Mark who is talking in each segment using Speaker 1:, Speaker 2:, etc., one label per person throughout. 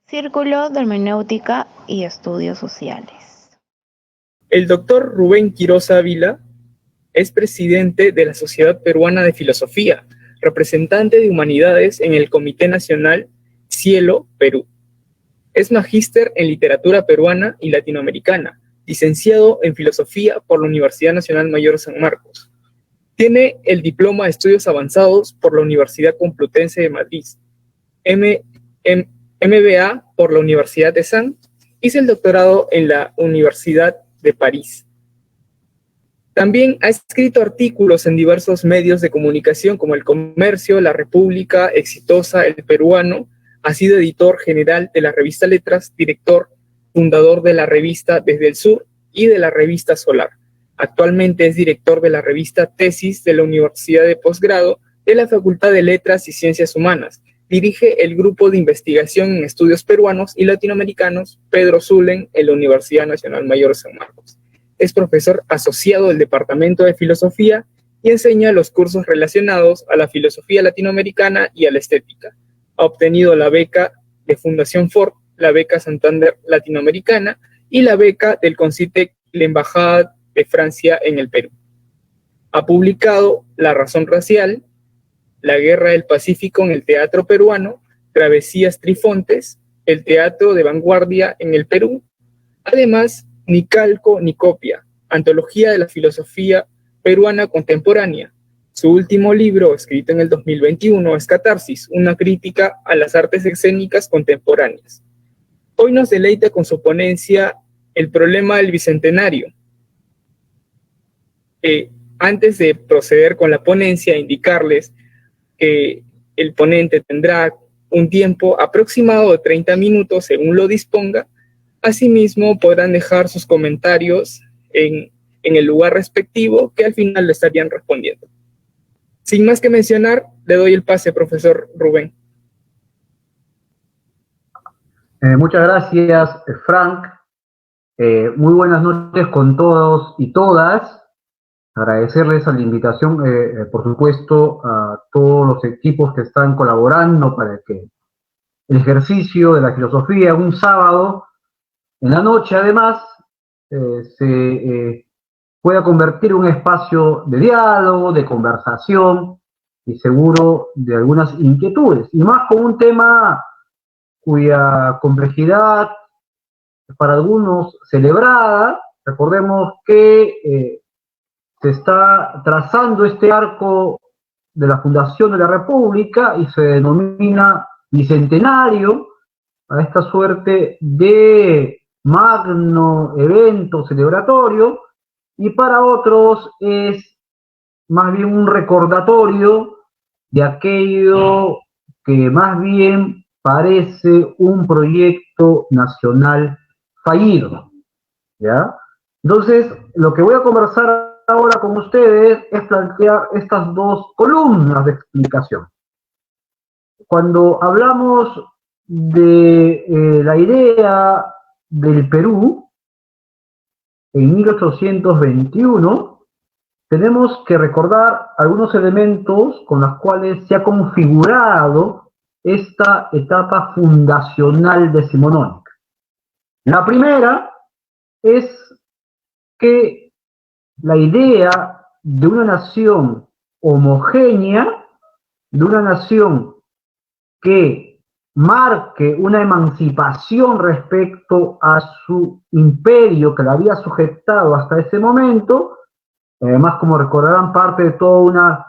Speaker 1: Círculo de Hermenéutica y Estudios Sociales.
Speaker 2: El doctor Rubén Quiroz Ávila es presidente de la Sociedad Peruana de Filosofía, representante de Humanidades en el Comité Nacional Cielo, Perú. Es magíster en Literatura Peruana y Latinoamericana, licenciado en Filosofía por la Universidad Nacional Mayor San Marcos. Tiene el diploma de Estudios Avanzados por la Universidad Complutense de Madrid, MBA por la Universidad de St. Hizo el doctorado en la Universidad de París. También ha escrito artículos en diversos medios de comunicación como El Comercio, La República, Exitosa, El Peruano. Ha sido editor general de la revista Letras, director, fundador de la revista Desde el Sur y de la revista Solar. Actualmente es director de la revista Tesis de la Universidad de Posgrado de la Facultad de Letras y Ciencias Humanas. Dirige el grupo de investigación en estudios peruanos y latinoamericanos Pedro Zulen en la Universidad Nacional Mayor San Marcos. Es profesor asociado del Departamento de Filosofía y enseña los cursos relacionados a la filosofía latinoamericana y a la estética. Ha obtenido la beca de Fundación Ford, la beca Santander Latinoamericana y la beca del CONCITEC, la Embajada de Francia en el Perú. Ha publicado La Razón Racial, La Guerra del Pacífico en el Teatro Peruano, Travesías Trifontes, el Teatro de Vanguardia en el Perú. Además, Ni calco ni copia, Antología de la Filosofía Peruana Contemporánea. Su último libro, escrito en el 2021, es Catarsis, una crítica a las artes escénicas contemporáneas. Hoy nos deleita con su ponencia El problema del Bicentenario. Antes de proceder con la ponencia, indicarles que el ponente tendrá un tiempo aproximado de 30 minutos según lo disponga. Asimismo, podrán dejar sus comentarios en el lugar respectivo que al final le estarían respondiendo. Sin más que mencionar, le doy el pase, profesor Rubén.
Speaker 3: Muchas gracias, Frank. Muy buenas noches con todos y todas. Agradecerles a la invitación, por supuesto, a todos los equipos que están colaborando para que el ejercicio de la filosofía un sábado en la noche, además, se pueda convertir en un espacio de diálogo, de conversación y seguro de algunas inquietudes. Y más con un tema cuya complejidad para algunos celebrada. Recordemos que se está trazando este arco de la fundación de la República y se denomina bicentenario a esta suerte de magno evento celebratorio, y para otros es más bien un recordatorio de aquello que más bien parece un proyecto nacional fallido, ¿ya? Entonces, lo que voy a conversar ahora con ustedes es plantear estas dos columnas de explicación. Cuando hablamos de la idea del Perú en 1821, tenemos que recordar algunos elementos con los cuales se ha configurado esta etapa fundacional decimonónica. La primera es que la idea de una nación homogénea, de una nación que marque una emancipación respecto a su imperio que la había sujetado hasta ese momento, además, como recordarán, parte de toda una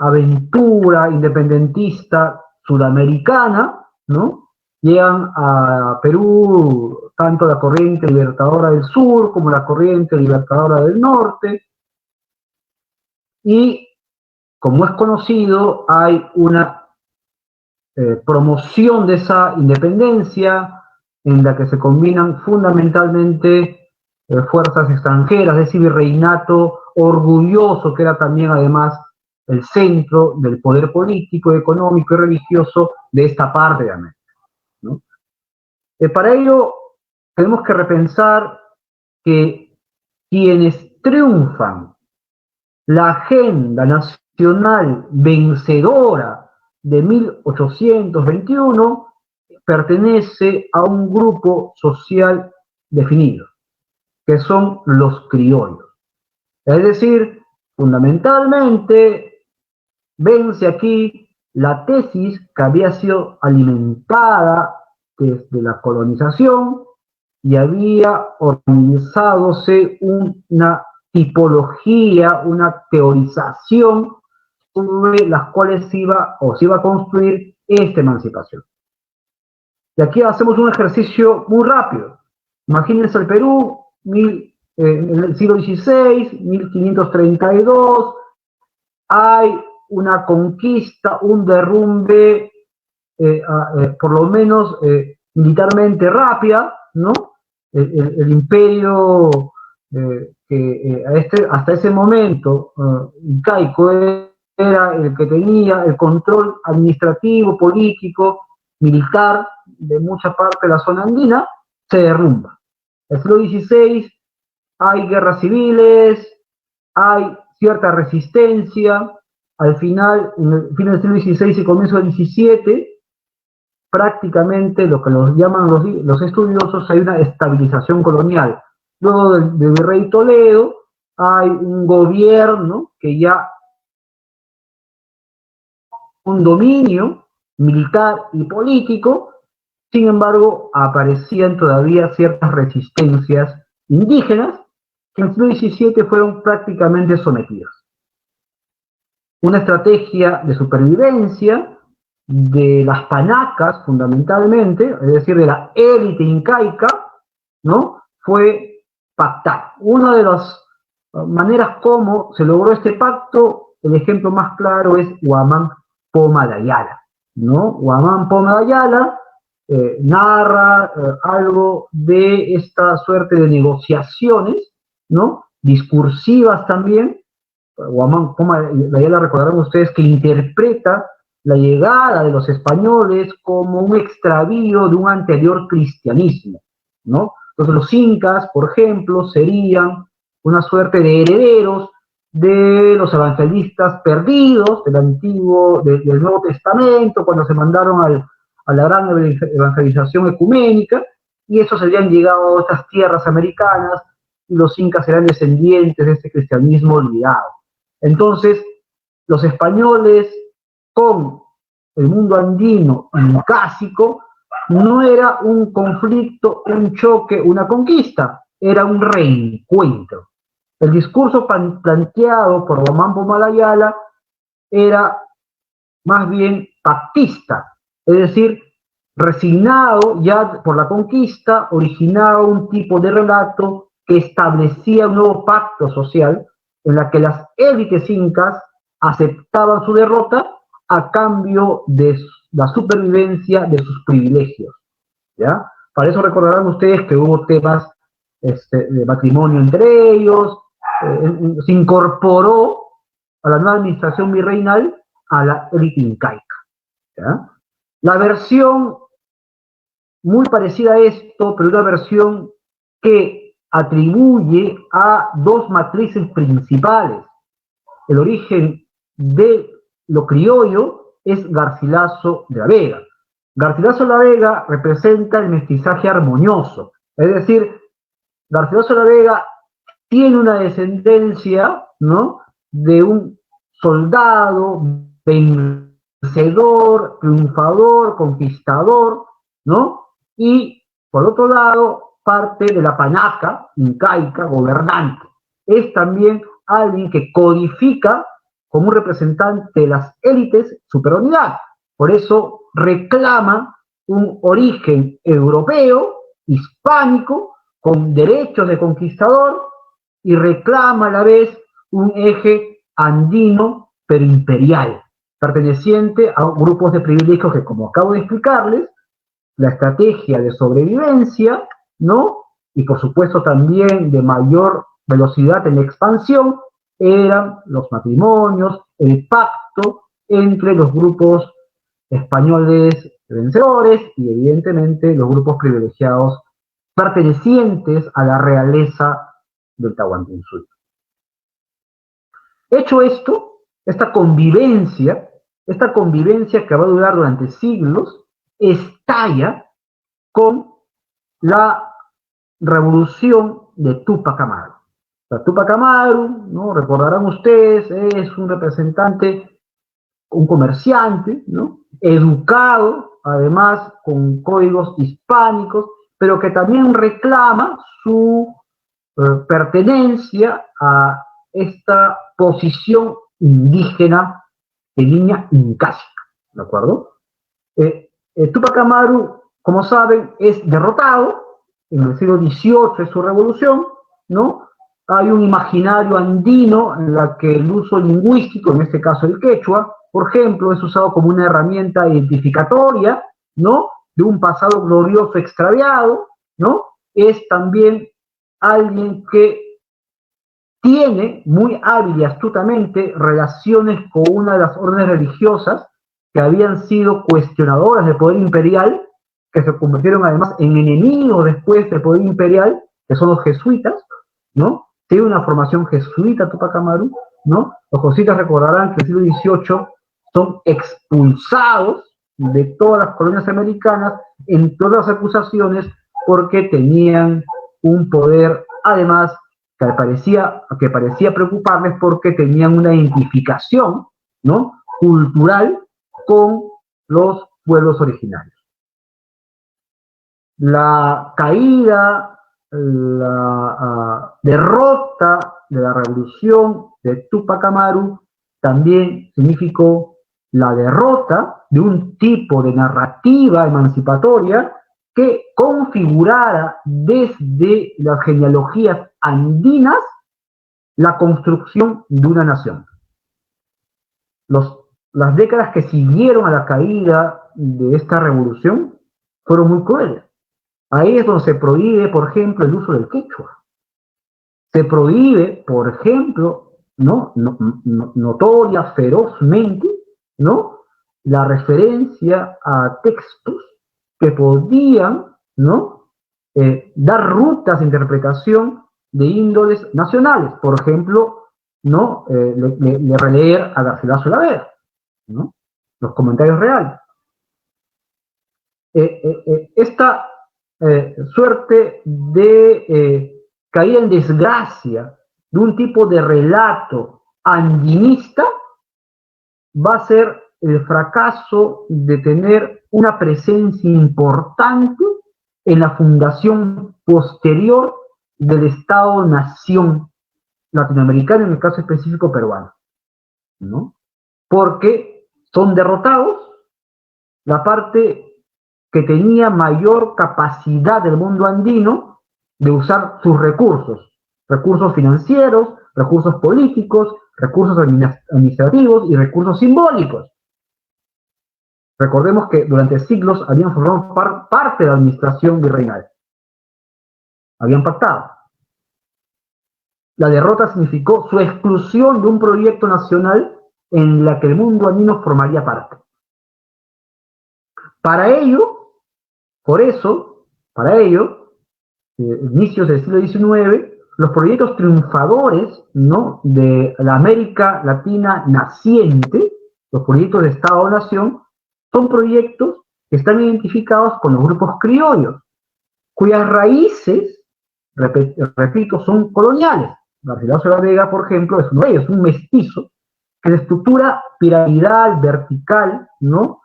Speaker 3: aventura independentista sudamericana, ¿no? Llegan a Perú tanto la corriente libertadora del sur como la corriente libertadora del norte, y como es conocido, hay una promoción de esa independencia en la que se combinan fundamentalmente fuerzas extranjeras, de ese virreinato orgulloso que era también además el centro del poder político, económico y religioso de esta parte de América, ¿no? Para ello tenemos que repensar que quienes triunfan la agenda nacional vencedora de 1821 pertenece a un grupo social definido, que son los criollos. Es decir, fundamentalmente, vence aquí la tesis que había sido alimentada desde la colonización y había organizadose una tipología, una teorización sobre las cuales se iba a construir esta emancipación. Y aquí hacemos un ejercicio muy rápido. Imagínense el Perú, en el siglo XVI, 1532, hay una conquista, un derrumbe, por lo menos militarmente rápida, ¿no? El imperio que hasta ese momento incaico era el que tenía el control administrativo, político, militar de mucha parte de la zona andina, se derrumba. En el siglo XVI hay guerras civiles, hay cierta resistencia. Al final, en el fin del siglo XVI y comienzo del XVII, prácticamente lo que los llaman los estudiosos, hay una estabilización colonial. Luego del virrey Toledo, hay un gobierno que ya un dominio militar y político. Sin embargo, aparecían todavía ciertas resistencias indígenas que en el siglo XVII fueron prácticamente sometidas. Una estrategia de supervivencia de las panacas, fundamentalmente, es decir, de la élite incaica, ¿no? Fue pactar. Una de las maneras como se logró este pacto, el ejemplo más claro es Huamán Poma de Ayala, ¿no? Huamán Poma de Ayala narra algo de esta suerte de negociaciones, ¿no? Discursivas también. Huamán Poma de Ayala, recordarán ustedes, que interpreta la llegada de los españoles como un extravío de un anterior cristianismo, ¿no? Entonces los incas, por ejemplo, serían una suerte de herederos de los evangelistas perdidos del Nuevo Testamento, cuando se mandaron a la gran evangelización ecuménica, y esos habían llegado a estas tierras americanas, y los incas eran descendientes de este cristianismo olvidado. Entonces, los españoles con el mundo andino incásico no era un conflicto, un choque, una conquista, era un reencuentro. El discurso planteado por Huamán Poma de Ayala era más bien pactista, es decir, resignado ya por la conquista, originaba un tipo de relato que establecía un nuevo pacto social en la que las élites incas aceptaban su derrota a cambio de la supervivencia de sus privilegios, ¿ya? Para eso recordarán ustedes que hubo temas de matrimonio entre ellos, se incorporó a la nueva administración virreinal a la élite incaica, ¿ya? La versión muy parecida a esto, pero una versión que atribuye a dos matrices principales. El origen de lo criollo es Garcilaso de la Vega. Garcilaso de la Vega representa el mestizaje armonioso, es decir, Garcilaso de la Vega tiene una descendencia, ¿no?, de un soldado vencedor, triunfador, conquistador, ¿no? Y, por otro lado, parte de la panaca incaica gobernante. Es también alguien que codifica como un representante de las élites superioridad. Por eso reclama un origen europeo, hispánico, con derechos de conquistador, y reclama a la vez un eje andino pero imperial, perteneciente a grupos de privilegios que, como acabo de explicarles, la estrategia de sobrevivencia, ¿no?, y por supuesto también de mayor velocidad en la expansión, eran los matrimonios, el pacto entre los grupos españoles vencedores y evidentemente los grupos privilegiados pertenecientes a la realeza del Tahuantinsuyo. Hecho esto, esta convivencia que va a durar durante siglos, estalla con la revolución de Túpac Amaru. O sea, Túpac Amaru, ¿no? Recordarán ustedes, es un representante, un comerciante, ¿no? Educado, además con códigos hispánicos, pero que también reclama su pertenencia a esta posición indígena de línea incásica, ¿de acuerdo? Túpac Amaru, como saben, es derrotado en el siglo XVIII, es su revolución, ¿no? Hay un imaginario andino en la que el uso lingüístico, en este caso el quechua, por ejemplo, es usado como una herramienta identificatoria, ¿no? De un pasado glorioso extraviado, ¿no? Es también alguien que tiene muy hábil y astutamente relaciones con una de las órdenes religiosas que habían sido cuestionadoras del poder imperial, que se convirtieron además en enemigos después del poder imperial, que son los jesuitas, ¿no? Tiene una formación jesuita Túpac Amaru, ¿no? Los jesuitas recordarán que en el siglo XVIII son expulsados de todas las colonias americanas, en todas las acusaciones, porque tenían un poder, además, que parecía preocuparles porque tenían una identificación, ¿no? Cultural con los pueblos originarios. La caída, la derrota de la revolución de Túpac Amaru también significó la derrota de un tipo de narrativa emancipatoria que configurara desde las genealogías andinas la construcción de una nación. Las décadas que siguieron a la caída de esta revolución fueron muy crueles. Ahí es donde se prohíbe, por ejemplo, el uso del quechua. Se prohíbe, por ejemplo, notoria, ferozmente, ¿no? La referencia a textos que podían, ¿no? Dar rutas de interpretación de índoles nacionales. Por ejemplo, ¿no? Le releer a Garcilaso de la Vega, ¿no? Los comentarios reales. Esta suerte de caída en desgracia de un tipo de relato andinista va a ser el fracaso de tener una presencia importante en la fundación posterior del Estado-nación latinoamericano, en el caso específico peruano, ¿no? Porque son derrotados la parte que tenía mayor capacidad del mundo andino de usar sus recursos financieros, recursos políticos, recursos administrativos y recursos simbólicos. Recordemos que durante siglos habían formado parte de la administración virreinal. Habían pactado. La derrota significó su exclusión de un proyecto nacional en la que el mundo andino formaría parte. Para ello, inicios del siglo XIX, los proyectos triunfadores, ¿no? De la América Latina naciente, los proyectos de Estado-Nación, son proyectos que están identificados con los grupos criollos, cuyas raíces, repito, son coloniales. Garcilaso de la Vega, por ejemplo, es uno de ellos, un mestizo, que de estructura piramidal, vertical, ¿no?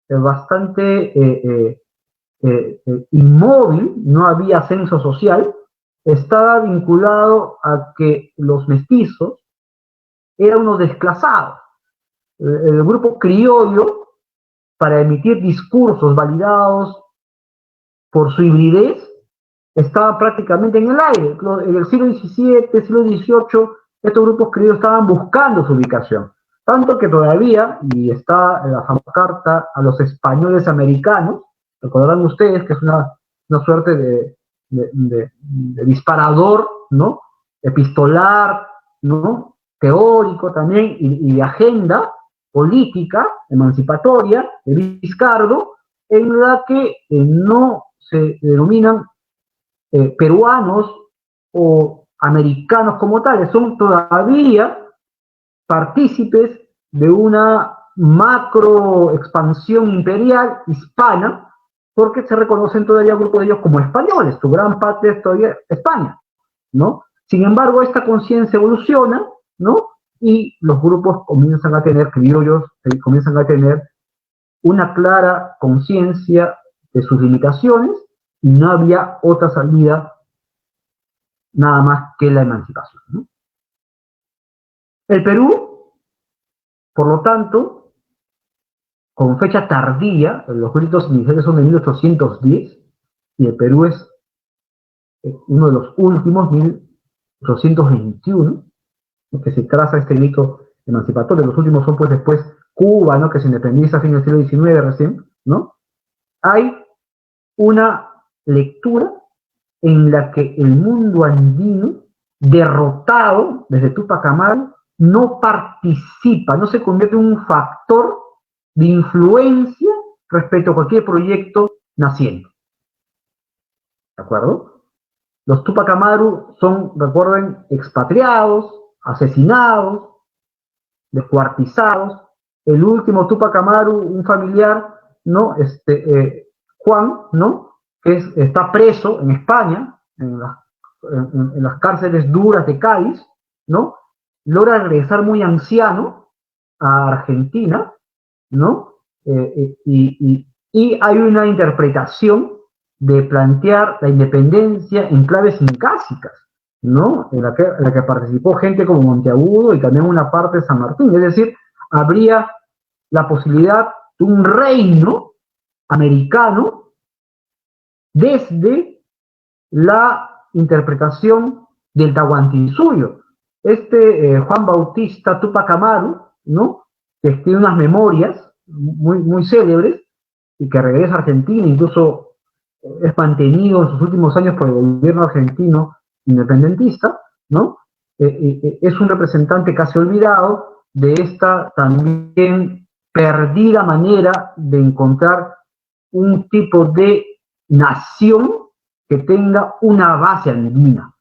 Speaker 3: Bastante inmóvil, no había censo social, estaba vinculado a que los mestizos eran unos desclasados. El grupo criollo, para emitir discursos validados por su hibridez, estaba prácticamente en el aire. En el siglo XVII, siglo XVIII, estos grupos criollos estaban buscando su ubicación. Tanto que todavía, y está en la famosa carta a los españoles americanos, recordarán ustedes que es una suerte de disparador, ¿no? Epistolar, ¿no? Teórico también, y de agenda política emancipatoria de Vizcardo, en la que no se denominan peruanos o americanos como tales, son todavía partícipes de una macro expansión imperial hispana, porque se reconocen todavía grupos de ellos como españoles, su gran patria es todavía España, ¿no? Sin embargo, esta conciencia evoluciona, ¿no? Y los grupos comienzan a tener, criollos, comienzan a tener una clara conciencia de sus limitaciones y no había otra salida nada más que la emancipación, ¿no? El Perú, por lo tanto, con fecha tardía, los gritos iniciales son de 1810, y el Perú es uno de los últimos, 1821, que se traza este grito emancipatorio. Los últimos son pues después Cuba, ¿no?, que se independiza a fines del siglo XIX recién, ¿no? Hay una lectura en la que el mundo andino, derrotado desde Túpac Amaru, no participa, no se convierte en un factor de influencia respecto a cualquier proyecto naciente. ¿De acuerdo? Los Túpac Amaru son, recuerden, expatriados, asesinados, descuartizados. El último Túpac Amaru, un familiar, ¿no? Juan, ¿no?, que está preso en España, en las cárceles duras de Cádiz, ¿no? Logra regresar muy anciano a Argentina, ¿no? Y hay una interpretación de plantear la independencia en claves incásicas, ¿no? En la que participó gente como Monteagudo y también una parte de San Martín. Es decir, habría la posibilidad de un reino americano desde la interpretación del Tahuantinsuyo. Juan Bautista Túpac Amaru, ¿no?, que escribe unas memorias muy célebres y que regresa a Argentina, incluso es mantenido en sus últimos años por el gobierno argentino independentista, ¿no? Es un representante casi olvidado de esta también perdida manera de encontrar un tipo de nación que tenga una base andina,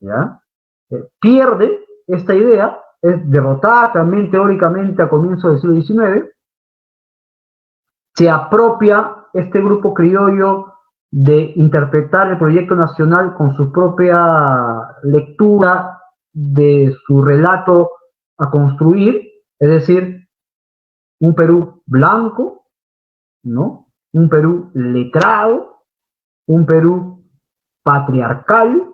Speaker 3: ¿ya? Pierde esta idea, es derrotada también teóricamente a comienzos del siglo XIX, se apropia este grupo criollo de interpretar el proyecto nacional con su propia lectura de su relato a construir, es decir, un Perú blanco, ¿no?, un Perú letrado, un Perú patriarcal,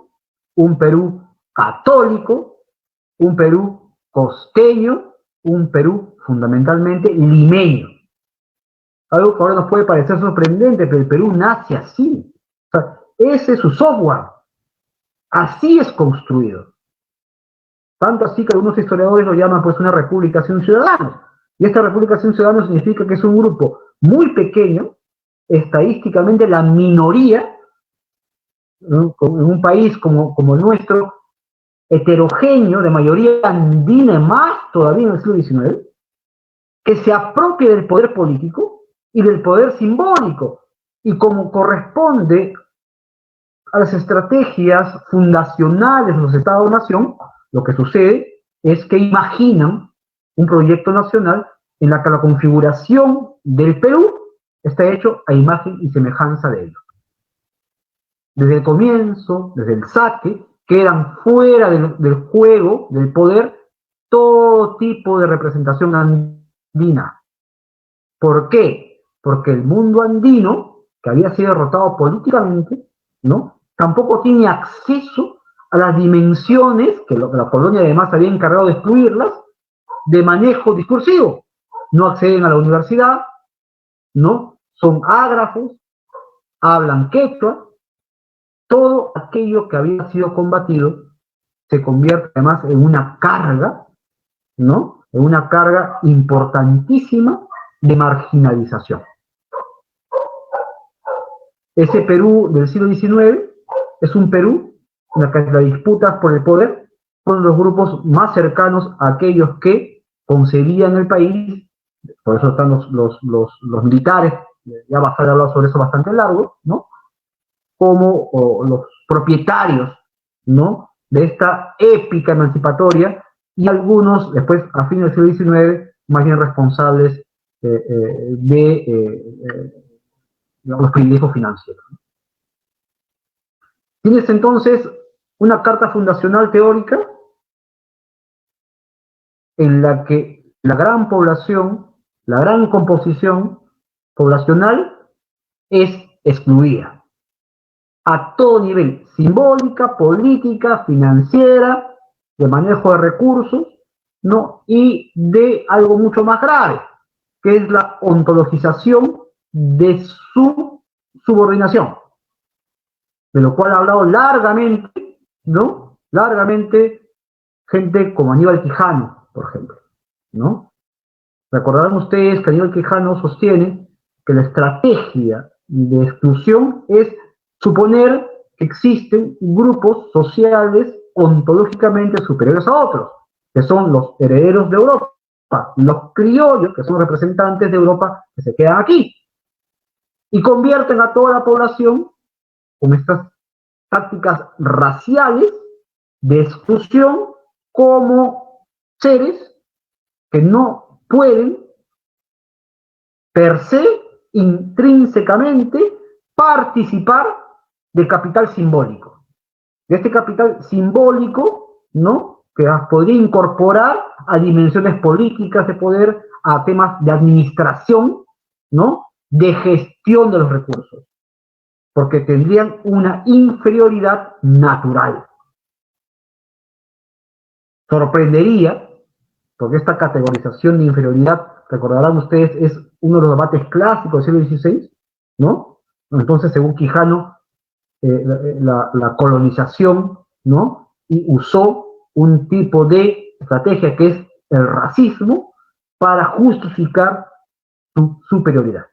Speaker 3: un Perú católico, un Perú costeño, un Perú fundamentalmente limeño. Algo que ahora nos puede parecer sorprendente, pero el Perú nace así. O sea, ese es su software. Así es construido. Tanto así que algunos historiadores lo llaman pues una república sin ciudadanos. Y esta república sin ciudadanos significa que es un grupo muy pequeño, estadísticamente la minoría, ¿no?, en un país como el nuestro, heterogéneo, de mayoría andina, más todavía en el siglo XIX, que se apropia del poder político y del poder simbólico, y como corresponde a las estrategias fundacionales de los Estados-nación, lo que sucede es que imaginan un proyecto nacional en la que la configuración del Perú está hecho a imagen y semejanza de ello. Desde el comienzo, desde el saque, quedan fuera del juego, del poder, todo tipo de representación andina. ¿Por qué? Porque el mundo andino, que había sido derrotado políticamente, ¿no?, tampoco tiene acceso a las dimensiones, que la colonia además había encargado de excluirlas, de manejo discursivo. No acceden a la universidad, ¿no?, son ágrafos, hablan quechua. Todo aquello que había sido combatido se convierte además en una carga, ¿no?, en una carga importantísima de marginalización. Ese Perú del siglo XIX es un Perú en el que las disputas por el poder son los grupos más cercanos a aquellos que concebían el país. Por eso están los militares, ya va a estar hablado sobre eso bastante largo, ¿no?, como los propietarios, ¿no?, de esta épica emancipatoria, y algunos, después, a fines del siglo XIX, más bien responsables los privilegios financieros. Tienes entonces una carta fundacional teórica en la que la gran población, la gran composición poblacional es excluida a todo nivel, simbólica, política, financiera, de manejo de recursos, ¿no? Y de algo mucho más grave, que es la ontologización de su subordinación, de lo cual ha hablado largamente, ¿no? Largamente gente como Aníbal Quijano, por ejemplo, ¿no? Recordarán ustedes que Aníbal Quijano sostiene que la estrategia de exclusión es suponer que existen grupos sociales ontológicamente superiores a otros, que son los herederos de Europa, los criollos, que son representantes de Europa que se quedan aquí, y convierten a toda la población con estas tácticas raciales de exclusión como seres que no pueden per se, intrínsecamente, participar del capital simbólico. De este capital simbólico, ¿no? Que podría incorporar a dimensiones políticas de poder, a temas de administración, ¿no? De gestión de los recursos, porque tendrían una inferioridad natural. Sorprendería, porque esta categorización de inferioridad, recordarán ustedes, es uno de los debates clásicos del siglo XVI, ¿no? Entonces, según Quijano, la colonización, ¿no? Y usó un tipo de estrategia que es el racismo para justificar su superioridad.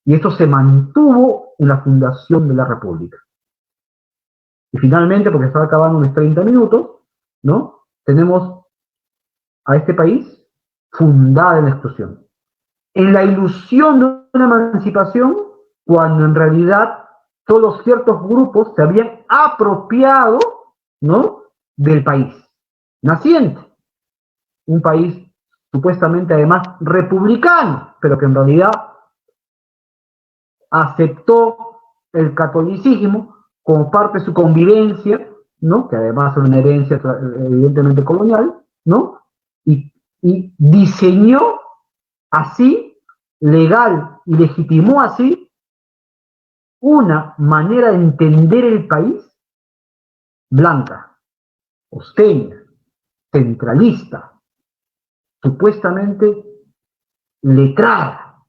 Speaker 3: Y esto se mantuvo en la fundación de la República. Y finalmente, porque estaba acabando unos 30 minutos, ¿no? Tenemos a este país fundada en la exclusión, en la ilusión de una emancipación, cuando en realidad todos ciertos grupos se habían apropiado, ¿no? Del país naciente, un país supuestamente además republicano, pero que en realidad aceptó el catolicismo como parte de su convivencia, ¿no? Que además es una herencia evidentemente colonial, ¿no? Y diseñó así, legal y legitimó así, una manera de entender el país blanca, costeña, centralista, supuestamente letrada.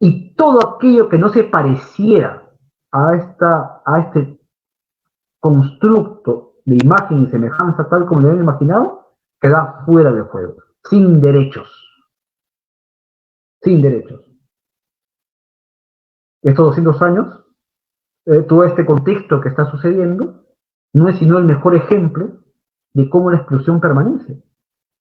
Speaker 3: Y todo aquello que no se pareciera a este constructo de imagen y semejanza tal como lo habían imaginado, queda fuera del juego, sin derechos. Sin derechos. Estos 200 años, todo este contexto que está sucediendo, no es sino el mejor ejemplo de cómo la exclusión permanece,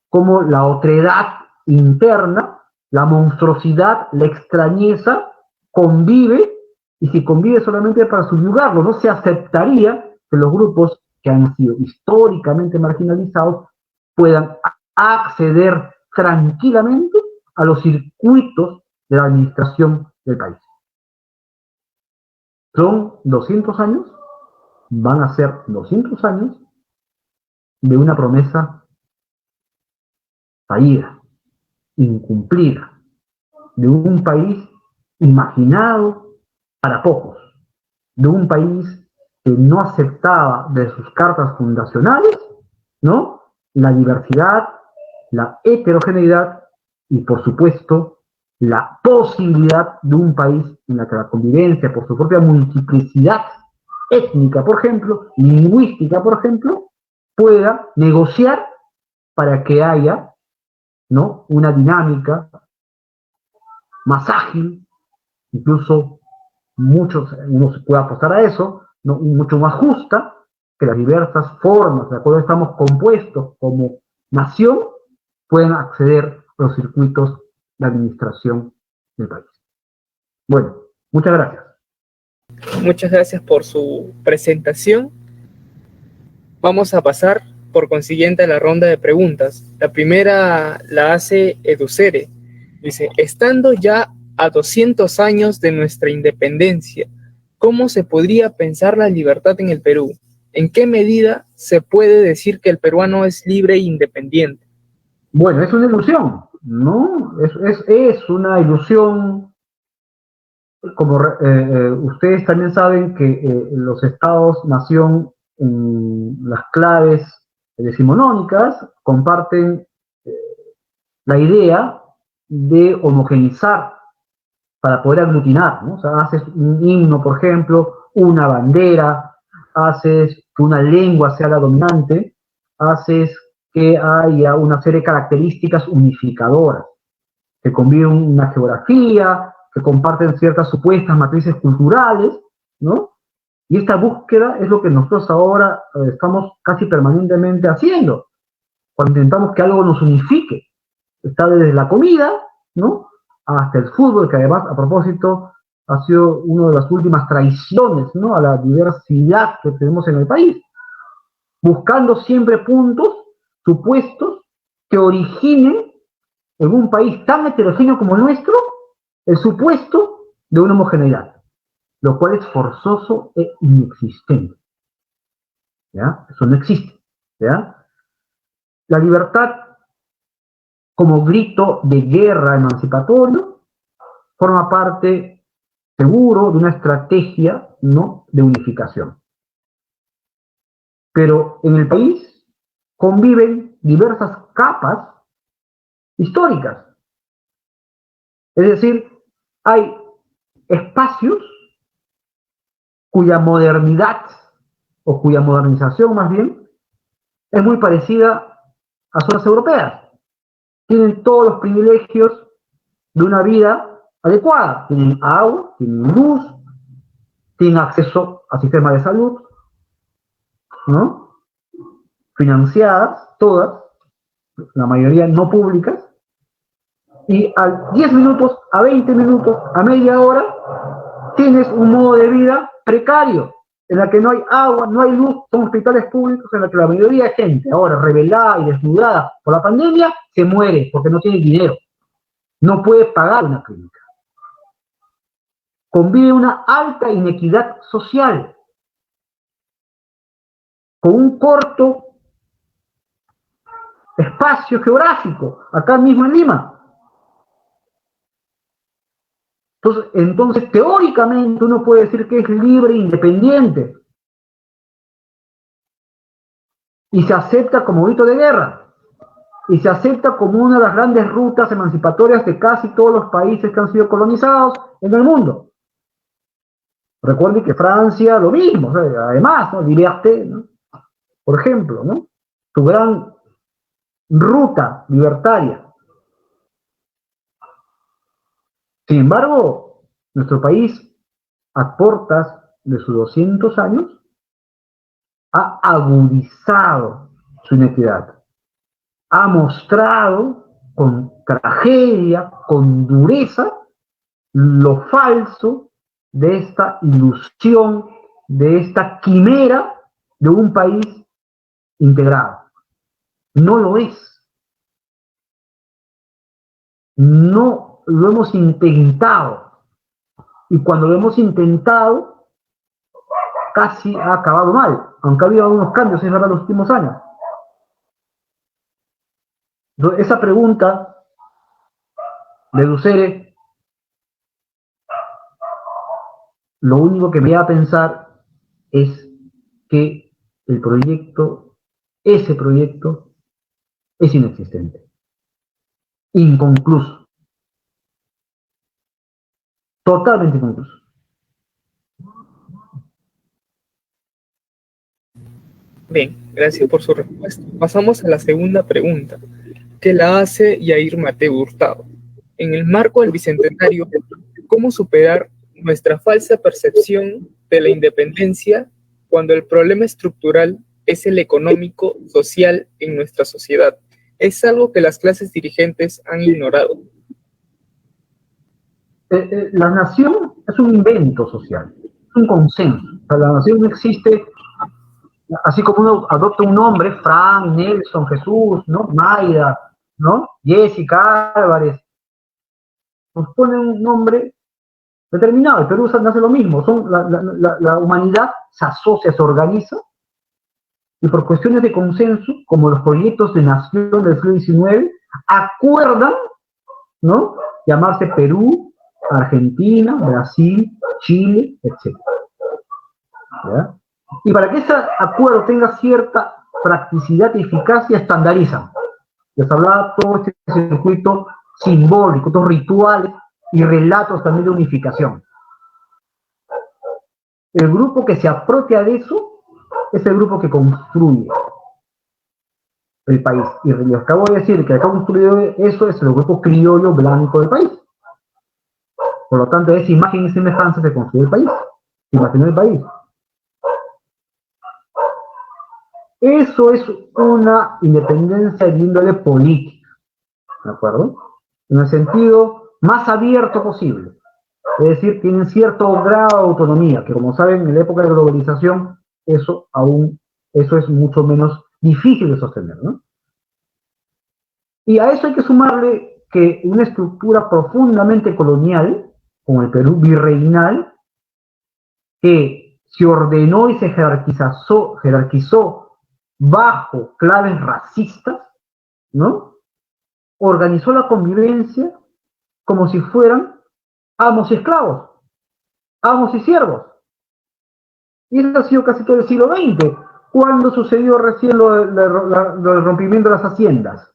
Speaker 3: cómo la otredad interna, la monstruosidad, la extrañeza, convive, y si convive solamente para subyugarlo, no se aceptaría que los grupos que han sido históricamente marginalizados puedan acceder tranquilamente a los circuitos de la administración del país. Son 200 años, van a ser 200 años de una promesa fallida, incumplida, de un país imaginado para pocos, de un país que no aceptaba de sus cartas fundacionales, ¿no? La diversidad, la heterogeneidad y, por supuesto, la posibilidad de un país en la que la convivencia, por su propia multiplicidad étnica, por ejemplo, lingüística, por ejemplo, pueda negociar para que haya, ¿no? Una dinámica más ágil, incluso uno se puede apostar a eso, ¿no? Mucho más justa, que las diversas formas de acuerdo estamos compuestos como nación pueden acceder a los circuitos de administración del país. Bueno, muchas gracias.
Speaker 2: Muchas gracias por su presentación. Vamos a pasar, por consiguiente, a la ronda de preguntas. La primera la hace Educere. Dice, estando ya a 200 años de nuestra independencia, ¿cómo se podría pensar la libertad en el Perú? ¿En qué medida se puede decir que el peruano es libre e independiente?
Speaker 3: Bueno, es una ilusión, ¿no? Es una ilusión, como ustedes también saben que los estados-nación en las claves decimonónicas comparten la idea de homogeneizar para poder aglutinar, ¿no? O sea, haces un himno, por ejemplo, una bandera, haces que una lengua sea la dominante, haces que haya una serie de características unificadoras, que conviven una geografía, que comparten ciertas supuestas matrices culturales, ¿no? Y esta búsqueda es lo que nosotros ahora estamos casi permanentemente haciendo, cuando intentamos que algo nos unifique. Está desde la comida, ¿no? Hasta el fútbol, que además, a propósito, ha sido una de las últimas traiciones, ¿no? A la diversidad que tenemos en el país, buscando siempre puntos supuestos que originen en un país tan heterogéneo como el nuestro el supuesto de una homogeneidad, lo cual es forzoso e inexistente. ¿Ya? Eso no existe. ¿Ya? La libertad como grito de guerra emancipatorio forma parte seguro de una estrategia, ¿no?, de unificación. Pero en el país conviven diversas capas históricas. Es decir, hay espacios cuya modernidad, o cuya modernización más bien, es muy parecida a zonas europeas. Tienen todos los privilegios de una vida adecuada. Tienen agua, tienen luz, tienen acceso a sistemas de salud, ¿no? Financiadas, todas, la mayoría no públicas, y a 10 minutos, a 20 minutos, a media hora, tienes un modo de vida precario, en la que no hay agua, no hay luz, son hospitales públicos en la que la mayoría de gente, ahora rebelada y desnudada por la pandemia, se muere porque no tiene dinero, no puede pagar una clínica. Convive una alta inequidad social, con un corto espacio geográfico, acá mismo en Lima. Entonces, teóricamente uno puede decir que es libre e independiente y se acepta como grito de guerra y se acepta como una de las grandes rutas emancipatorias de casi todos los países que han sido colonizados en el mundo. Recuerden que Francia lo mismo, o sea, además, ¿no? Liberté, ¿no? Por ejemplo, ¿no? Su gran ruta libertaria. Sin embargo, nuestro país, a portas de sus 200 años, ha agudizado su inequidad, ha mostrado con tragedia, con dureza, lo falso de esta ilusión, de esta quimera de un país integrado. No lo es. No lo hemos intentado. Y cuando lo hemos intentado, casi ha acabado mal, aunque ha habido algunos cambios en los últimos años. Entonces, esa pregunta de Dussere, lo único que me da a pensar es que ese proyecto, es inexistente, inconcluso, totalmente inconcluso.
Speaker 2: Bien, gracias por su respuesta. Pasamos a la segunda pregunta, que la hace Yair Mateo Hurtado. En el marco del Bicentenario, ¿cómo superar nuestra falsa percepción de la independencia cuando el problema estructural es el económico, social en nuestra sociedad? Es algo que las clases dirigentes han ignorado.
Speaker 3: La nación es un invento social, es un consenso. O sea, la nación no existe, así como uno adopta un nombre, Frank, Nelson, Jesús, ¿no? Mayra, ¿no? Jessica Álvarez. nos ponen un nombre determinado. El Perú nace lo mismo, la humanidad se asocia, se organiza, y por cuestiones de consenso, como los proyectos de nación del siglo XIX, acuerdan, ¿no?, llamarse Perú, Argentina, Brasil, Chile, etc. ¿Ya? Y para que ese acuerdo tenga cierta practicidad y eficacia, estandarizan. Les hablaba todo este circuito simbólico, estos rituales y relatos también de unificación. El grupo que se apropia de eso es el grupo que construye el país. Y les acabo de decir que acá construido eso es el grupo criollo blanco del país. Por lo tanto, esa imagen y semejanza se construye el país. Se imaginó el país. Eso es una independencia de índole política, ¿de acuerdo? En el sentido más abierto posible. Es decir, tienen cierto grado de autonomía, que como saben, en la época de globalización, eso es mucho menos difícil de sostener, ¿no? Y a eso hay que sumarle que una estructura profundamente colonial, como el Perú virreinal, que se ordenó y se jerarquizó bajo claves racistas, ¿no?, organizó la convivencia como si fueran amos y esclavos, amos y siervos. Y eso ha sido casi todo el siglo XX. ¿Cuándo sucedió recién lo del rompimiento de las haciendas?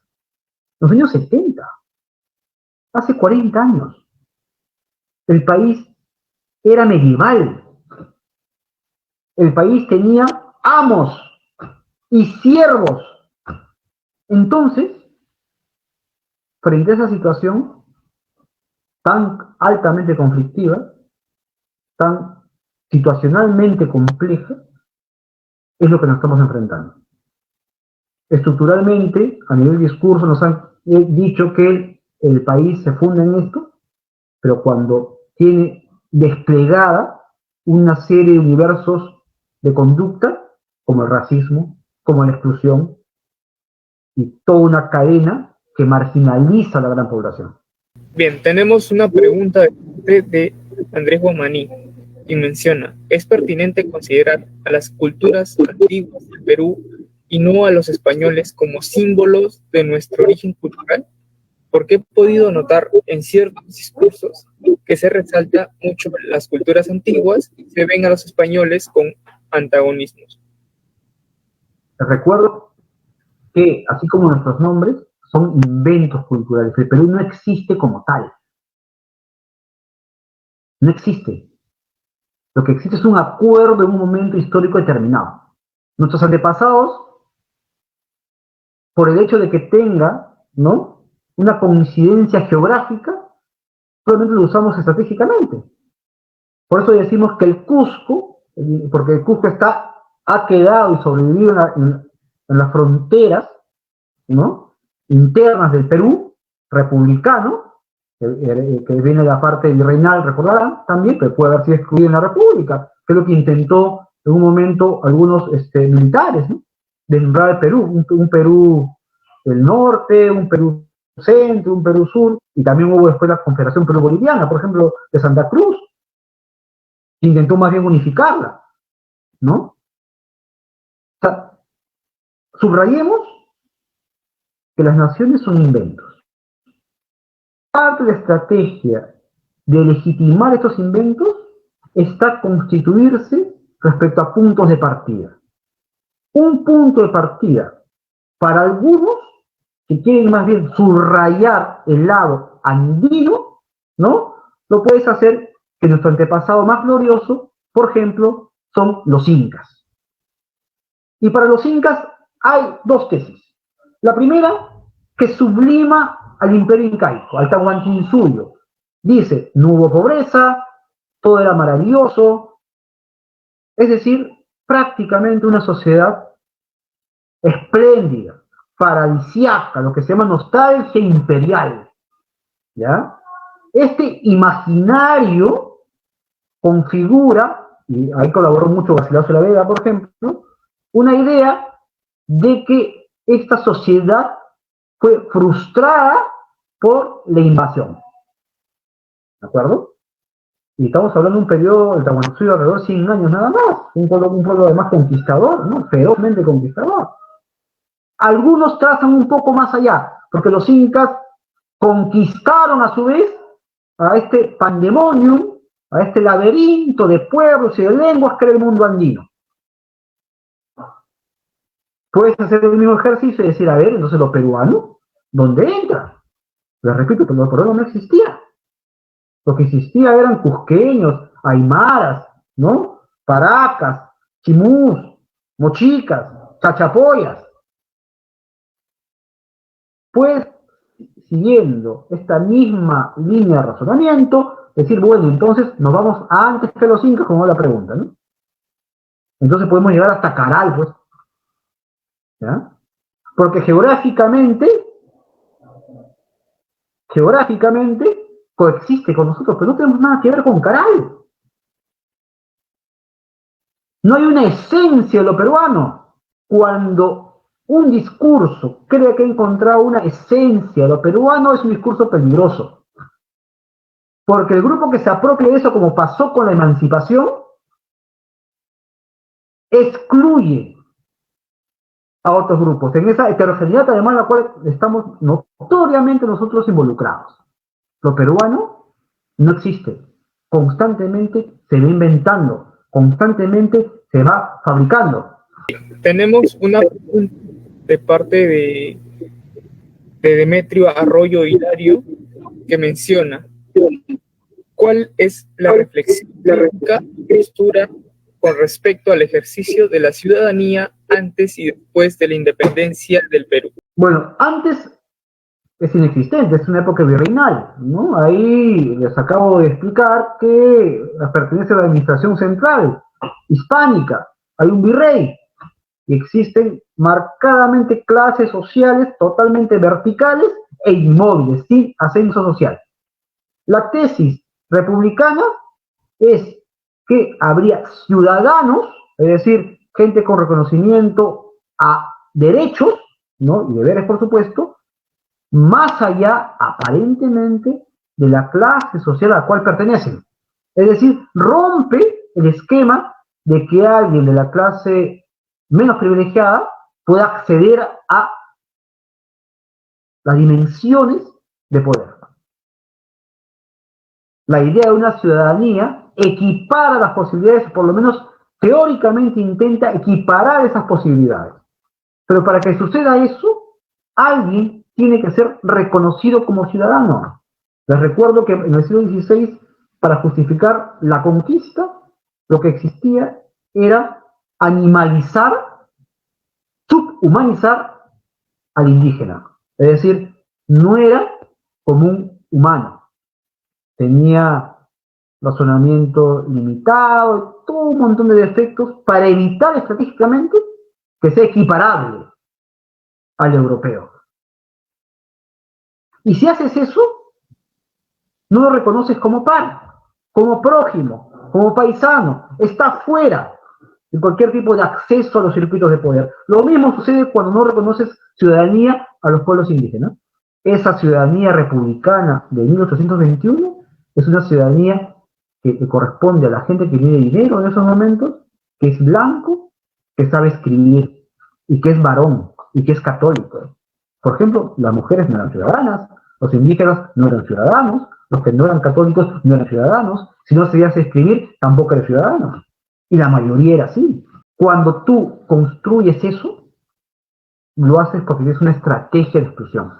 Speaker 3: Los años 70, hace 40 años. El país era medieval. El país tenía amos y siervos. Entonces, frente a esa situación tan altamente conflictiva, tan situacionalmente compleja, es lo que nos estamos enfrentando. Estructuralmente, a nivel discurso, nos han dicho que el país se funda en esto, pero cuando tiene desplegada una serie de universos de conducta, como el racismo, como la exclusión, y toda una cadena que marginaliza a la gran población.
Speaker 2: Bien, tenemos una pregunta de Andrés Guamaní, y menciona: ¿es pertinente considerar a las culturas antiguas del Perú y no a los españoles como símbolos de nuestro origen cultural? Porque he podido notar en ciertos discursos que se resalta mucho las culturas antiguas y se ven a los españoles con antagonismos.
Speaker 3: Les recuerdo que, así como nuestros nombres, son inventos culturales. El Perú no existe como tal. No existe. Lo que existe es un acuerdo en un momento histórico determinado. Nuestros antepasados, por el hecho de que tenga, ¿no?, una coincidencia geográfica, solamente lo usamos estratégicamente. Por eso decimos que el Cusco, porque el Cusco ha quedado y sobrevivido en las fronteras, ¿no?, internas del Perú republicano, que viene de la parte virreinal, recordarán también, que puede haber sido excluido en la República, que es lo que intentó en un momento algunos militares, ¿no?, desmembrar el Perú, un Perú del norte, un Perú centro, un Perú sur, y también hubo después la Confederación Perú-Boliviana, por ejemplo, de Santa Cruz, que intentó más bien unificarla, ¿no? O sea, subrayemos que las naciones son inventos. Parte de la estrategia de legitimar estos inventos está constituirse respecto a puntos de partida. Un punto de partida para algunos que quieren más bien subrayar el lado andino, ¿no?, lo puedes hacer que nuestro antepasado más glorioso, por ejemplo, son los incas. Y para los incas hay dos tesis. La primera, que sublima al imperio incaico, al Tahuantinsuyo. Dice, no hubo pobreza, todo era maravilloso. Es decir, prácticamente una sociedad espléndida, paradisíaca, lo que se llama nostalgia imperial, ¿ya? Este imaginario configura, y ahí colaboró mucho Garcilaso de la Vega, por ejemplo, una idea de que esta sociedad fue frustrada por la invasión. ¿de acuerdo? Y estamos hablando de un periodo del Tahuantinsuyo de alrededor de 100 años nada más, un pueblo además conquistador, ¿no? Ferozmente conquistador. Algunos trazan un poco más allá, porque los incas conquistaron a su vez a este pandemonium, a este laberinto de pueblos y de lenguas que era el mundo andino. Puedes hacer el mismo ejercicio y decir, a ver, entonces lo peruano, ¿dónde entra? Les repito, pero lo peruano no existía. Lo que existía eran cusqueños, aymaras, ¿no? Paracas, chimús, mochicas, chachapoyas. Pues, siguiendo esta misma línea de razonamiento, decir, bueno, entonces nos vamos a antes que los incas, como la pregunta, ¿no? Entonces podemos llegar hasta Caral, pues, ¿ya? Porque geográficamente coexiste con nosotros, pero no tenemos nada que ver con Caral. No hay una esencia de lo peruano. Cuando un discurso cree que ha encontrado una esencia de lo peruano, es un discurso peligroso. Porque el grupo que se apropia de eso, como pasó con la emancipación, excluye a otros grupos, en esa heterogeneidad además en la cual estamos notoriamente nosotros involucrados. Lo peruano no existe, constantemente se va inventando, constantemente se va fabricando.
Speaker 2: Tenemos una pregunta de parte de Demetrio Arroyo Hilario que menciona: ¿cuál es la reflexión crítica y postura con respecto al ejercicio de la ciudadanía antes y después de la independencia del Perú?
Speaker 3: Bueno, antes es inexistente, es una época virreinal, ¿no? Ahí les acabo de explicar que pertenece a la administración central hispánica, hay un virrey, y existen marcadamente clases sociales totalmente verticales e inmóviles, sin ascenso social. La tesis republicana es que habría ciudadanos, es decir, gente con reconocimiento a derechos, ¿no? Y deberes, por supuesto, más allá, aparentemente, de la clase social a la cual pertenecen. Es decir, rompe el esquema de que alguien de la clase menos privilegiada pueda acceder a las dimensiones de poder. La idea de una ciudadanía equipara las posibilidades, por lo menos teóricamente intenta equiparar esas posibilidades. Pero para que suceda eso, alguien tiene que ser reconocido como ciudadano. Les recuerdo que en el siglo XVI, para justificar la conquista, lo que existía era animalizar, subhumanizar al indígena. Es decir, no era como un humano. Tenía razonamiento limitado, todo un montón de defectos para evitar estratégicamente que sea equiparable al europeo. Y si haces eso, no lo reconoces como par, como prójimo, como paisano, está fuera de cualquier tipo de acceso a los circuitos de poder. Lo mismo sucede cuando no reconoces ciudadanía a los pueblos indígenas. Esa ciudadanía republicana de 1821 es una ciudadanía que corresponde a la gente que tiene dinero en esos momentos, que es blanco, que sabe escribir, y que es varón, y que es católico. Por ejemplo, las mujeres no eran ciudadanas, los indígenas no eran ciudadanos, los que no eran católicos no eran ciudadanos, si no sabías escribir, tampoco eres ciudadano. Y la mayoría era así. Cuando tú construyes eso, lo haces porque tienes una estrategia de exclusión.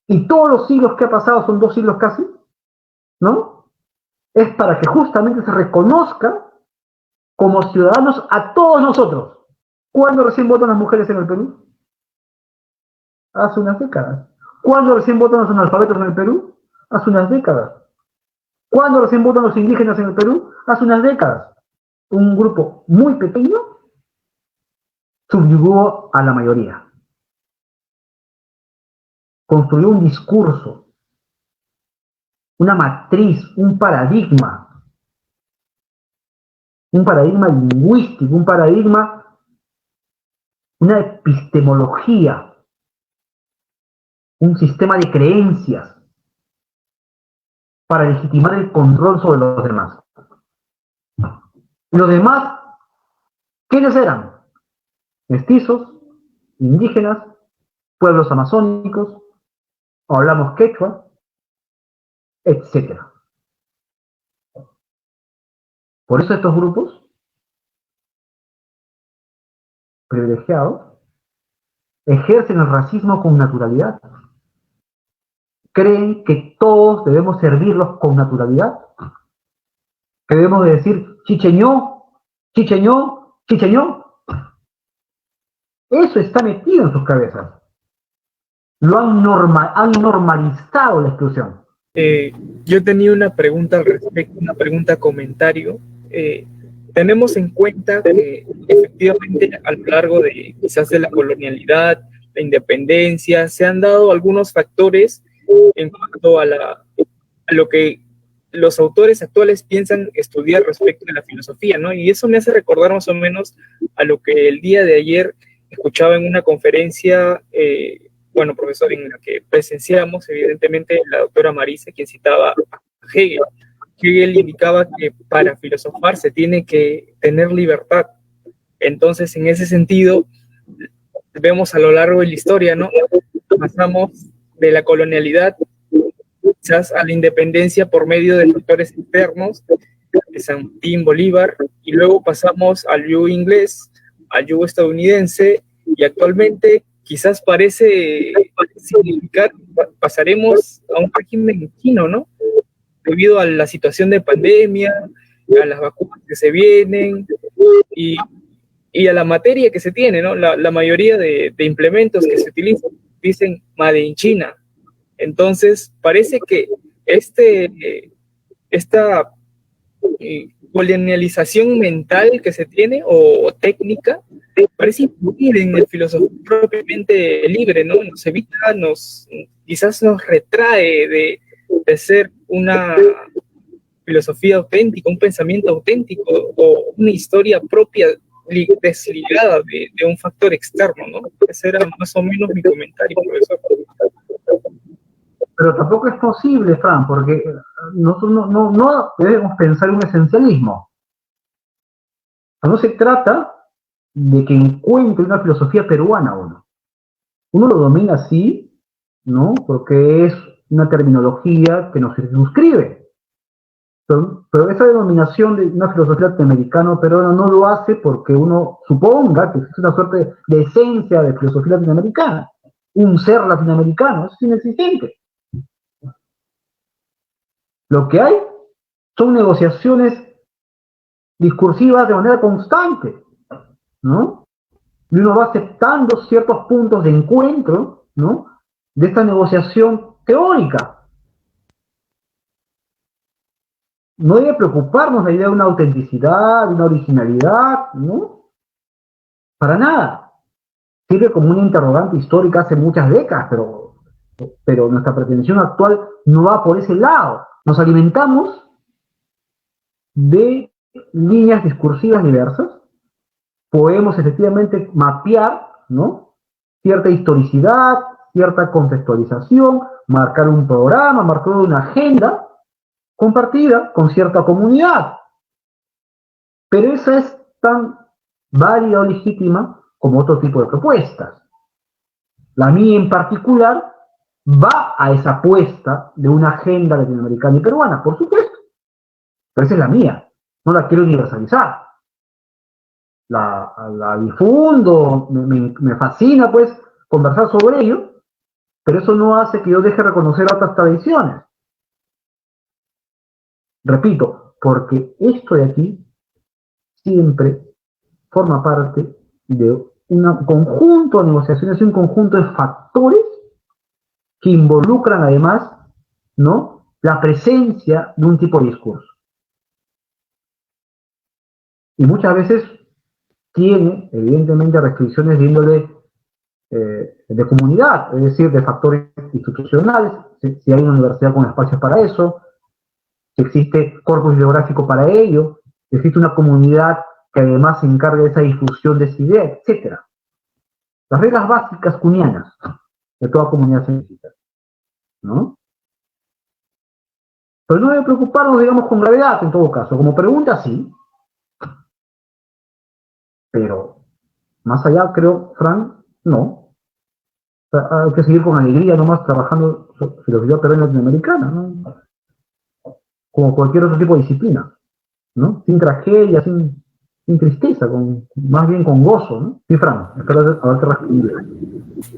Speaker 3: Y todos los siglos que ha pasado, son 2 siglos casi, ¿no? Es para que justamente se reconozca como ciudadanos a todos nosotros. ¿Cuándo recién votan las mujeres en el Perú? Hace unas décadas. ¿Cuándo recién votan los analfabetos en el Perú? Hace unas décadas. ¿Cuándo recién votan los indígenas en el Perú? Hace unas décadas. Un grupo muy pequeño subyugó a la mayoría. Construyó un discurso, una matriz, un paradigma lingüístico, una epistemología, un sistema de creencias para legitimar el control sobre los demás. Y los demás, ¿quiénes eran? Mestizos, indígenas, pueblos amazónicos, hablamos quechua, etc. Por eso estos grupos privilegiados ejercen el racismo con naturalidad. Creen que todos debemos servirlos con naturalidad. Que debemos de decir chicheñó, chicheñó, chicheñó. Eso está metido en sus cabezas. Han normalizado la exclusión.
Speaker 2: Yo tenía una pregunta al respecto, una pregunta comentario. Tenemos en cuenta que efectivamente a lo largo de quizás de la colonialidad, la independencia, se han dado algunos factores en cuanto a lo que los autores actuales piensan estudiar respecto de la filosofía, ¿no? Y eso me hace recordar más o menos a lo que el día de ayer escuchaba en una conferencia, bueno, profesor, en la que presenciamos, evidentemente, la doctora Marisa, quien citaba a Hegel. Hegel indicaba que para filosofar se tiene que tener libertad. Entonces, en ese sentido, vemos a lo largo de la historia, ¿no? Pasamos de la colonialidad quizás a la independencia por medio de factores externos, de San Martín, Bolívar, y luego pasamos al yugo inglés, al yugo estadounidense, y actualmente quizás parece significar, pasaremos a un régimen chino, ¿no? Debido a la situación de pandemia, a las vacunas que se vienen, y a la materia que se tiene, ¿no? La mayoría de implementos que se utilizan dicen Made in China. Entonces, parece que esta colonialización mental que se tiene o técnica parece influir en el filósofo propiamente libre, ¿no? Nos evita, quizás nos retrae de ser una filosofía auténtica, un pensamiento auténtico o una historia propia desligada de un factor externo, ¿no? Ese era más o menos mi comentario, profesor.
Speaker 3: Pero tampoco es posible, Fran, porque nosotros no debemos pensar en un esencialismo. No se trata de que encuentre una filosofía peruana uno. Uno lo domina así, ¿no? Porque es una terminología que nos circunscribe. Pero esa denominación de una filosofía latinoamericana peruana no lo hace porque uno suponga que es una suerte de esencia de filosofía latinoamericana. Un ser latinoamericano, eso es inexistente. Lo que hay son negociaciones discursivas de manera constante, ¿no? Y uno va aceptando ciertos puntos de encuentro, ¿no? De esta negociación teórica. No debe preocuparnos la idea de una autenticidad, de una originalidad, ¿no? Para nada. Sirve como una interrogante histórica hace muchas décadas, pero nuestra pretensión actual no va por ese lado. Nos alimentamos de líneas discursivas diversas, podemos efectivamente mapear, ¿no? Cierta historicidad, cierta contextualización, marcar un programa, marcar una agenda compartida con cierta comunidad. Pero esa es tan válida o legítima como otro tipo de propuestas. La mía en particular va a esa apuesta de una agenda latinoamericana y peruana, por supuesto. Pero esa es la mía, no la quiero universalizar. La difundo, me fascina pues conversar sobre ello, pero eso no hace que yo deje de reconocer otras tradiciones. Repito, porque esto de aquí siempre forma parte de un conjunto de negociaciones, un conjunto de factores que involucran además, ¿no?, la presencia de un tipo de discurso. Y muchas veces tiene, evidentemente, restricciones de índole de comunidad, es decir, de factores institucionales, si hay una universidad con espacios para eso, si existe corpus geográfico para ello, si existe una comunidad que además se encargue de esa difusión de esa idea, etc. Las reglas básicas cunianas de toda comunidad se necesitan, ¿no? Pero no debe preocuparnos, digamos, con gravedad, en todo caso. Como pregunta, sí. Pero, más allá, creo, Frank, no. O sea, hay que seguir con alegría nomás trabajando filosofía peruana latinoamericana, ¿no? Como cualquier otro tipo de disciplina, ¿no? Sin tragedia, sin tristeza, más bien con gozo, ¿no? Sí, Fran, espero haberte respondido.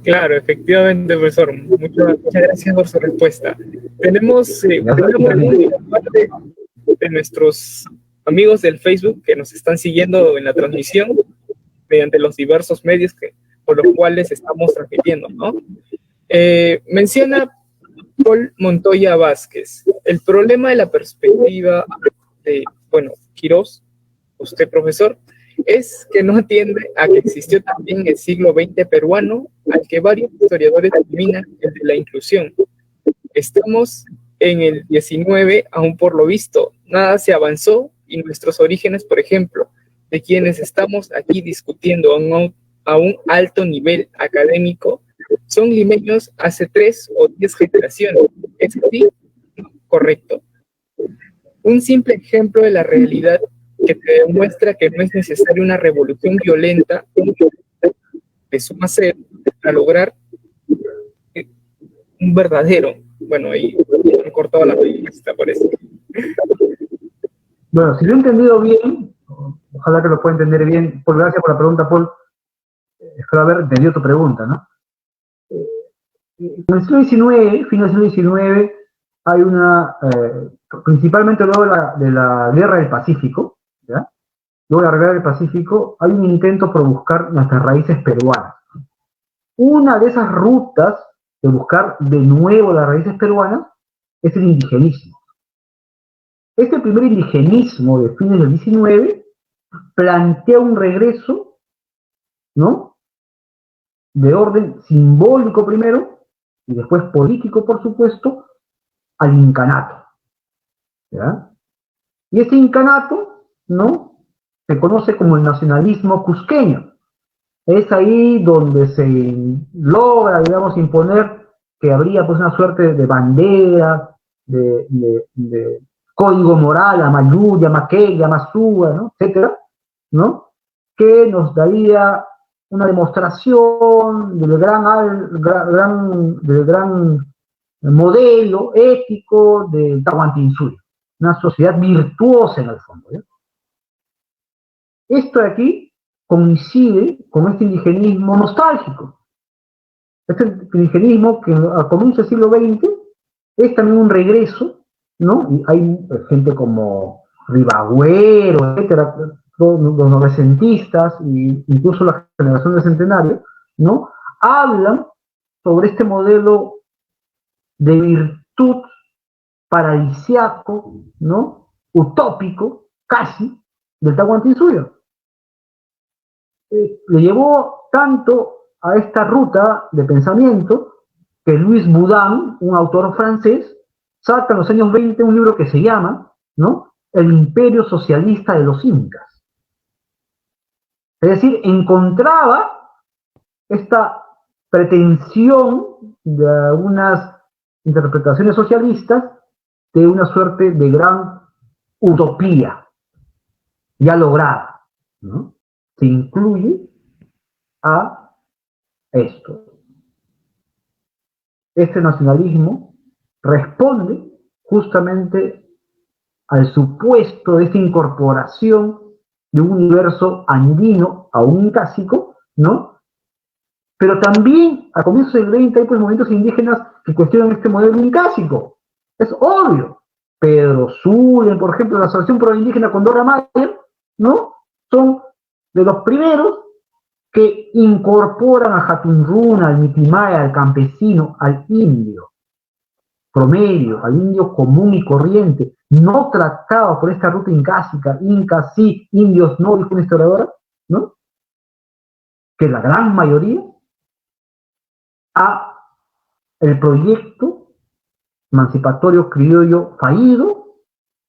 Speaker 2: Claro, efectivamente, profesor. Muchas gracias por su respuesta. Tenemos una pregunta parte de nuestros amigos del Facebook que nos están siguiendo en la transmisión mediante los diversos medios por los cuales estamos transmitiendo, ¿no? Menciona Paul Montoya Vázquez, el problema de la perspectiva de, Quirós, usted profesor, es que no atiende a que existió también el siglo XX peruano, al que varios historiadores denominan el de la inclusión. Estamos en el XIX, aún por lo visto, nada se avanzó y nuestros orígenes, por ejemplo, de quienes estamos aquí discutiendo a un alto nivel académico, son limeños hace 3 o 10 generaciones. ¿Es así? Correcto. Un simple ejemplo de la realidad que te demuestra que no es necesaria una revolución violenta de suma ser para lograr un verdadero. Bueno, ahí he cortado la pista, parece.
Speaker 3: Bueno, si lo he entendido bien, ojalá que lo pueda entender bien. Paul, gracias por la pregunta, Paul. Espero haber entendido tu pregunta, ¿no? En el siglo XIX, fin del siglo XIX, hay principalmente luego de la Guerra del Pacífico, ¿ya? Luego de la Guerra del Pacífico, hay un intento por buscar nuestras raíces peruanas. Una de esas rutas de buscar de nuevo las raíces peruanas es el indigenismo. Este primer indigenismo de fines del XIX plantea un regreso, ¿no?, de orden simbólico primero, y después político, por supuesto, al incanato, ¿ya? Y ese incanato, ¿no?, se conoce como el nacionalismo cusqueño. Es ahí donde se logra, digamos, imponer que habría pues una suerte de bandera, de código moral, Amayú, Yamaqué, Yamasúa, ¿no?, etcétera, ¿no?, que nos daría una demostración del gran modelo ético de Tahuantinsuyo, una sociedad virtuosa en el fondo, ¿ya? Esto de aquí coincide con este indigenismo nostálgico. Este indigenismo que a comienzos del siglo XX es también un regreso, ¿no? Y hay gente como Ribagüero, etcétera, los novecentistas e incluso la generación del centenario, ¿no?, hablan sobre este modelo de virtud paradisiaco, ¿no?, utópico, casi, del Tahuantinsuyo. Le llevó tanto a esta ruta de pensamiento que Louis Boudin, un autor francés, saca en los años 20 un libro que se llama, ¿no?, El imperio socialista de los incas. Es decir, encontraba esta pretensión de algunas interpretaciones socialistas de una suerte de gran utopía ya lograda, ¿no? Se incluye a esto. Este nacionalismo responde justamente al supuesto de esta incorporación de un universo andino a un incásico, ¿no? Pero también a comienzos del 20 hay pues movimientos indígenas que cuestionan este modelo incásico. Es obvio. Pedro Zulen, por ejemplo, la Asociación Proindígena con Dora Mayer, ¿no?, son de los primeros que incorporan a Hatunruna, al Mitimaya, al campesino, al indio promedio, al indio común y corriente, no tratado por esta ruta incásica, incas sí, indios no, dijo una historiadora, ¿no?, que la gran mayoría, a el proyecto emancipatorio criollo fallido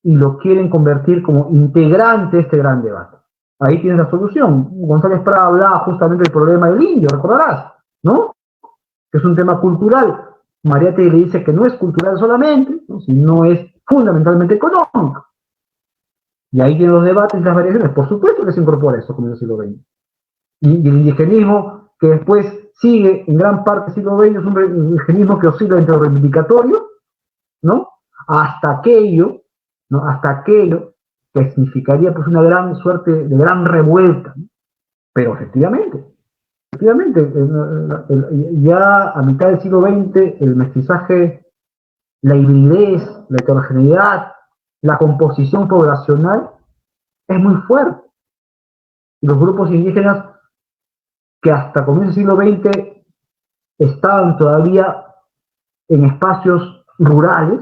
Speaker 3: y lo quieren convertir como integrante de este gran debate. Ahí tienes la solución. González Prada hablaba justamente del problema del indio, recordarás, ¿no?, que es un tema cultural. Mariátegui le dice que no es cultural solamente, ¿no?, sino es fundamentalmente económico. Y ahí tienen los debates y las variaciones. Por supuesto que se incorpora eso como en el siglo XX. Y el indigenismo, que después sigue en gran parte del siglo XX, es un indigenismo que oscila entre lo reivindicatorio, ¿no? Hasta aquello, ¿no? Hasta aquello que significaría pues una gran suerte de gran revuelta, ¿no? Pero efectivamente, ya a mitad del siglo XX, el mestizaje, la hibridez, la heterogeneidad, la composición poblacional es muy fuerte. Y los grupos indígenas que hasta comienzos del siglo XX estaban todavía en espacios rurales,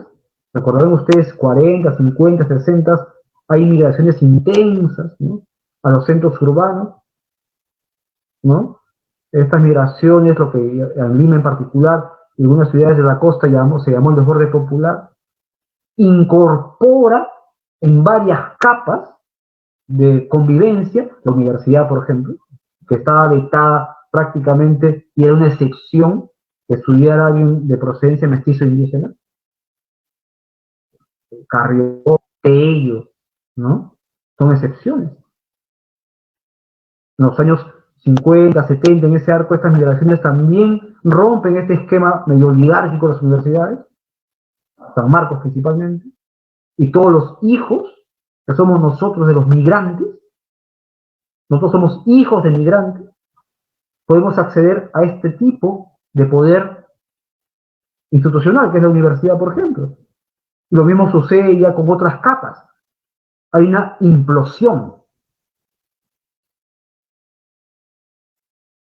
Speaker 3: recordarán ustedes 40, 50, 60, hay migraciones intensas, ¿no?, a los centros urbanos, ¿no? Estas migraciones, lo que en Lima en particular, y en algunas ciudades de la costa se llamó el desborde popular, incorpora en varias capas de convivencia, la universidad, por ejemplo, que estaba vetada prácticamente y era una excepción que estudiara alguien de procedencia mestizo indígena, Carrió, Tello, ¿no? Son excepciones. En los años 50, 70, en ese arco, estas migraciones también rompen este esquema medio oligárquico de las universidades, San Marcos principalmente, y todos los hijos, que somos nosotros de los migrantes, nosotros somos hijos de migrantes, podemos acceder a este tipo de poder institucional, que es la universidad, por ejemplo. Y lo mismo sucede ya con otras capas. Hay una implosión.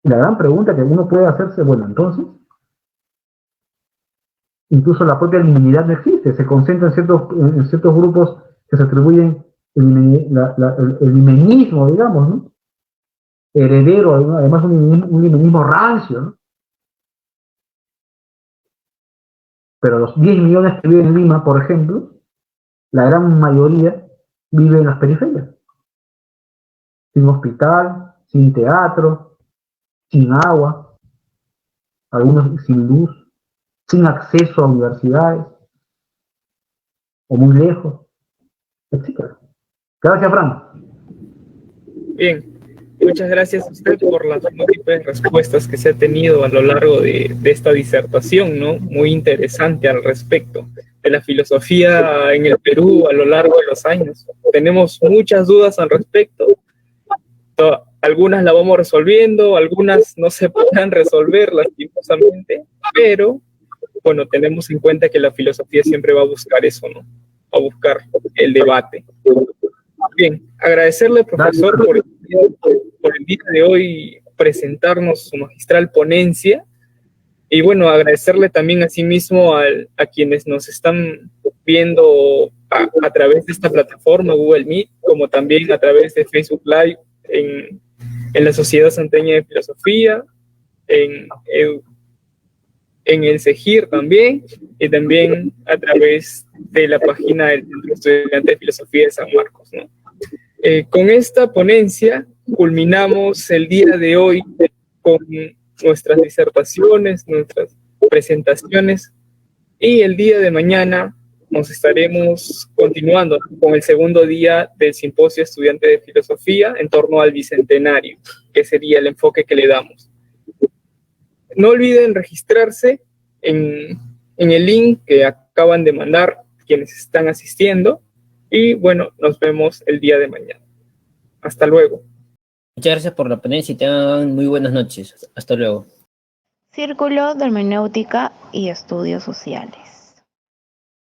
Speaker 3: Y la gran pregunta que uno puede hacerse, bueno, entonces, incluso la propia liminidad no existe, se concentra en ciertos grupos que se atribuyen el limenismo, digamos, ¿no? Heredero, además un limenismo rancio, ¿no? Pero los 10 millones que viven en Lima, por ejemplo, la gran mayoría vive en las periferias, sin hospital, sin teatro, sin agua, algunos sin luz, sin acceso a universidades, o muy lejos, etc. Gracias, Fran.
Speaker 2: Bien, muchas gracias a usted por las múltiples respuestas que se ha tenido a lo largo de esta disertación, ¿no? Muy interesante al respecto de la filosofía en el Perú a lo largo de los años. Tenemos muchas dudas al respecto. Algunas las vamos resolviendo, algunas no se podrán resolver lastimosamente, pero bueno, tenemos en cuenta que la filosofía siempre va a buscar eso, ¿no? Va a buscar el debate. Bien, agradecerle, profesor, por el día de hoy presentarnos su magistral ponencia y bueno, agradecerle también asimismo a quienes nos están viendo a través de esta plataforma Google Meet, como también a través de Facebook Live en la Sociedad Santeña de Filosofía, en el CEGIR también, y también a través de la página del Centro Estudiante de Filosofía de San Marcos, ¿no? Con esta ponencia culminamos el día de hoy con nuestras disertaciones, nuestras presentaciones, y el día de mañana nos estaremos continuando con el segundo día del Simposio Estudiante de Filosofía en torno al Bicentenario, que sería el enfoque que le damos. No olviden registrarse en el link que acaban de mandar quienes están asistiendo y bueno, nos vemos el día de mañana. Hasta luego.
Speaker 4: Muchas gracias por la ponencia y tengan muy buenas noches. Hasta luego.
Speaker 1: Círculo de Hermenéutica y Estudios Sociales.